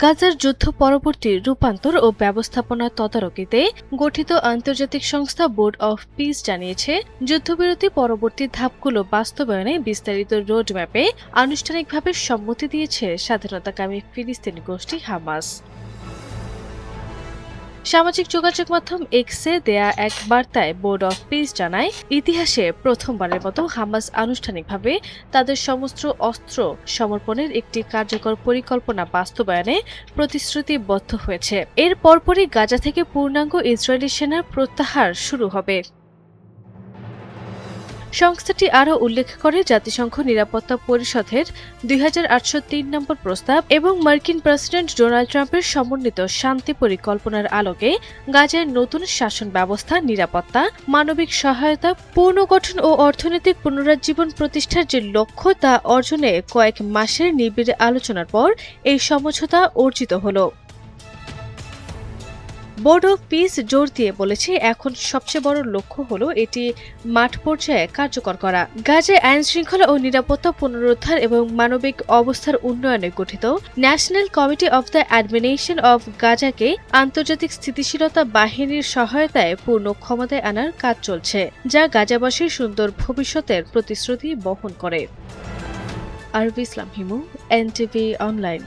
গাজার যুদ্ধ পরবর্তী রূপান্তর ও ব্যবস্থাপনা তদারকিতে গঠিত আন্তর্জাতিক সংস্থা বোর্ড অফ পিস জানিয়েছে, যুদ্ধবিরতি পরবর্তী ধাপগুলো বাস্তবায়নে বিস্তারিত রোডম্যাপে আনুষ্ঠানিকভাবে সম্মতি দিয়েছে স্বাধীনতাকামী ফিলিস্তিনি গোষ্ঠী হামাস। সামাজিক যোগাযোগ মাধ্যম এক্সে দেয়া এক বার্তায় বোর্ড অফ পিস জানায়, ইতিহাসে প্রথমবারের মতো হামাস আনুষ্ঠানিকভাবে তাদের সমস্ত অস্ত্র সমর্পণের একটি কার্যকর পরিকল্পনা বাস্তবায়নে প্রতিশ্রুতিবদ্ধ হয়েছে। এর পরপরই গাজা থেকে পূর্ণাঙ্গ ইসরায়েলি সেনার প্রত্যাহার শুরু হবে। সংস্থাটি আরও উল্লেখ করে, জাতিসংঘ নিরাপত্তা পরিষদের 2803 নম্বর প্রস্তাব এবং মার্কিন প্রেসিডেন্ট ডোনাল্ড ট্রাম্পের সমন্বিত শান্তি পরিকল্পনার আলোকে গাজায় নতুন শাসন ব্যবস্থা, নিরাপত্তা, মানবিক সহায়তা, পুনর্গঠন ও অর্থনৈতিক পুনরুজ্জীবন প্রতিষ্ঠার যে লক্ষ্য তা অর্জনে কয়েক মাসের নিবিড় আলোচনার পর এই সমঝোতা অর্জিত হলো। বোর্ড অফ পিস জোর দিয়ে বলেছে, এখন সবচেয়ে বড় লক্ষ্য হলো এটি মাঠ পর্যায়ে কার্যকর করা। গাজায় আইন শৃঙ্খলা ও নিরাপত্তা পুনরুদ্ধার এবং মানবিক অবস্থার উন্নয়নে গঠিত national committee of the administration of গাজাকে আন্তর্জাতিক স্থিতিশীলতা বাহিনীর সহায়তায় পূর্ণ ক্ষমতায় আনার কাজ চলছে, যা গাজাবাসীর সুন্দর ভবিষ্যতের প্রতিশ্রুতি বহন করে। আরবি ইসলাম হিমু, এনটিভি অনলাইন।